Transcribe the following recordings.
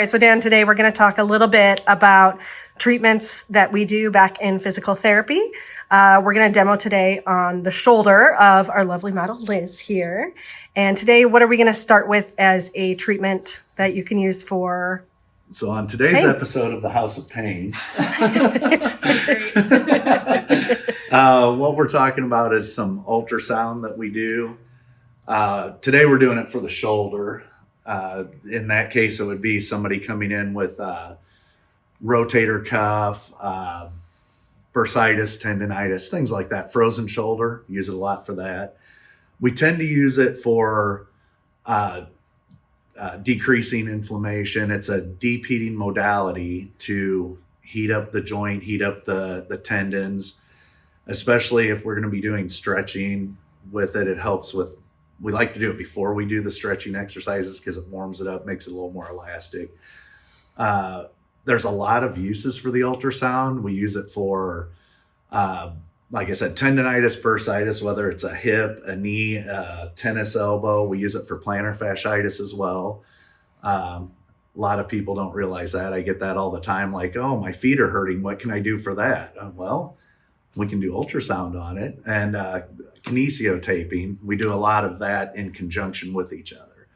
right, so Dan, today we're going to talk a little bit about treatments that we do back in physical therapy. We're going to demo today on the shoulder of our lovely model Liz here. And today, what are we going to start with as a treatment that you can use for So on today's pain? episode of the House of Pain, what we're talking about is some ultrasound that we do. Today we're doing it for the shoulder. In that case, it would be somebody coming in with rotator cuff, bursitis, tendonitis, things like that. Frozen shoulder, use it a lot for that. We tend to use it for decreasing inflammation. It's a deep heating modality to heat up the joint, heat up the tendons, especially if we're going to be doing stretching with it. It helps with, we like to do it before we do the stretching exercises because it warms it up, makes it a little more elastic. There's a lot of uses for the ultrasound. We use it for, like I said, tendonitis, bursitis, whether it's a hip, a knee, a tennis elbow. We use it for plantar fasciitis as well. A lot of people don't realize that. I get that all the time, like, oh, my feet are hurting. What can I do for that? Well, we can do ultrasound on it, and kinesiotaping. We do a lot of that in conjunction with each other.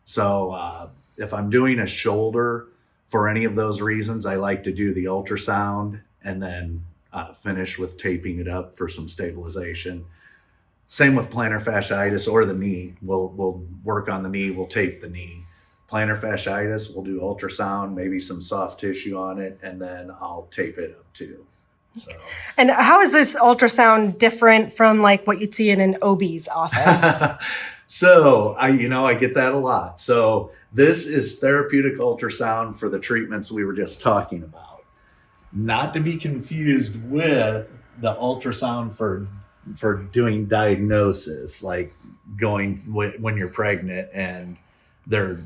So if I'm doing a shoulder for any of those reasons, I like to do the ultrasound and then finish with taping it up for some stabilization. Same with plantar fasciitis or the knee. We'll work on the knee, we'll tape the knee. Plantar fasciitis, we'll do ultrasound, maybe some soft tissue on it, and then I'll tape it up too. So. And how is this ultrasound different from like what you'd see in an OB's office? So I get that a lot. So this is therapeutic ultrasound for the treatments we were just talking about. Not to be confused with the ultrasound for doing diagnosis, like going when you're pregnant and they're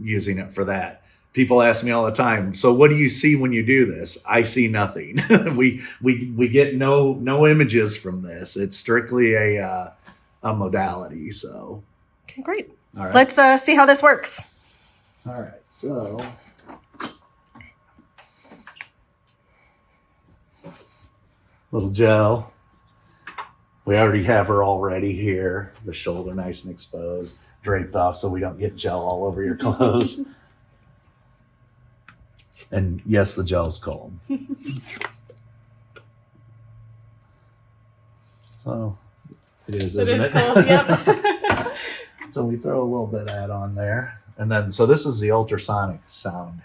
using it for that. People ask me all the time, so what do you see when you do this? I see nothing. we get no images from this. It's strictly a modality. So Okay, great. all right. Let's see how this works. All right, so little gel. We already have her already here. The shoulder nice and exposed, draped off so we don't get gel all over your clothes. And yes, the gel's cold. So it is, isn't it? Cold, yep. So we throw a little bit of that on there. And then, so this is the ultrasonic sound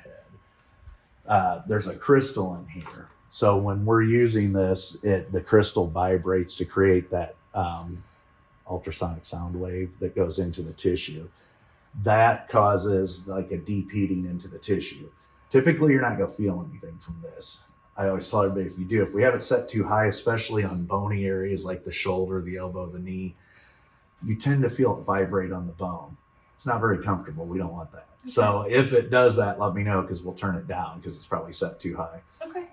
head. There's a crystal in here. So when we're using this, the crystal vibrates to create that ultrasonic sound wave that goes into the tissue. That causes like a deep heating into the tissue. Typically, you're not going to feel anything from this. I always tell everybody, if we have it set too high, especially on bony areas like the shoulder, the elbow, the knee, you tend to feel it vibrate on the bone. It's not very comfortable. We don't want that. Okay. So if it does that, let me know because we'll turn it down because it's probably set too high. Okay.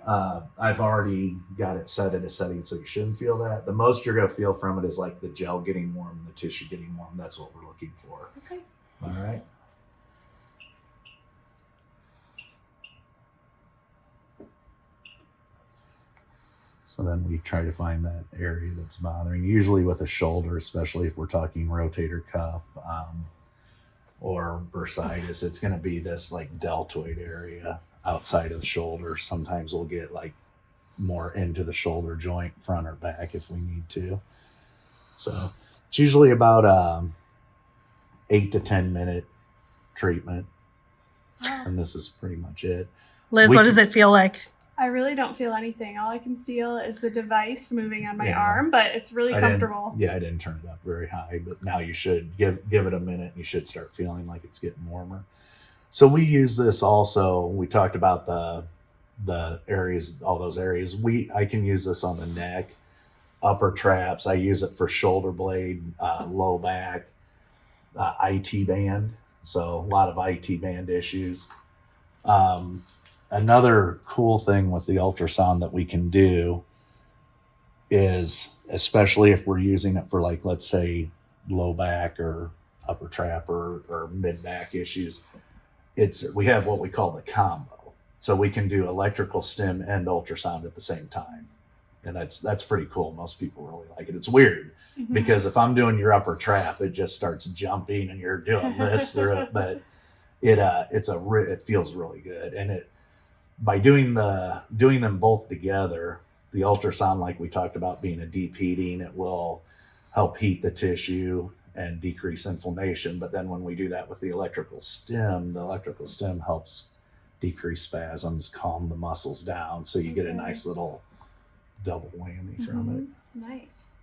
I've already got it set at a setting so you shouldn't feel that. The most you're going to feel from it is like the gel getting warm and the tissue getting warm. That's what we're looking for. Okay. All right. So then we try to find that area that's bothering, usually with a shoulder, especially if we're talking rotator cuff or bursitis. It's going to be this like deltoid area outside of the shoulder. Sometimes we'll get like more into the shoulder joint, front or back if we need to. So it's usually about 8 to 10 minute treatment. And this is pretty much it. Liz, what does it feel like? I really don't feel anything. All I can feel is the device moving on my arm, but it's really comfortable. I didn't turn it up very high, but now you should give it a minute and you should start feeling like it's getting warmer. So we use this also. We talked about the areas, all those areas. I can use this on the neck, upper traps. I use it for shoulder blade, low back, IT band. So a lot of IT band issues. Another cool thing with the ultrasound that we can do is, especially if we're using it for like, let's say low back or upper trap or mid back issues, we have what we call the combo. So we can do electrical stim and ultrasound at the same time. And that's pretty cool. Most people really like it. It's weird because if I'm doing your upper trap, it just starts jumping and you're doing this through it. But it feels really good. And by doing them both together, the ultrasound, like we talked about, being a deep heating, it will help heat the tissue and decrease inflammation. But then when we do that with the electrical stim helps decrease spasms, calm the muscles down. So you get a nice little double whammy from it. Nice.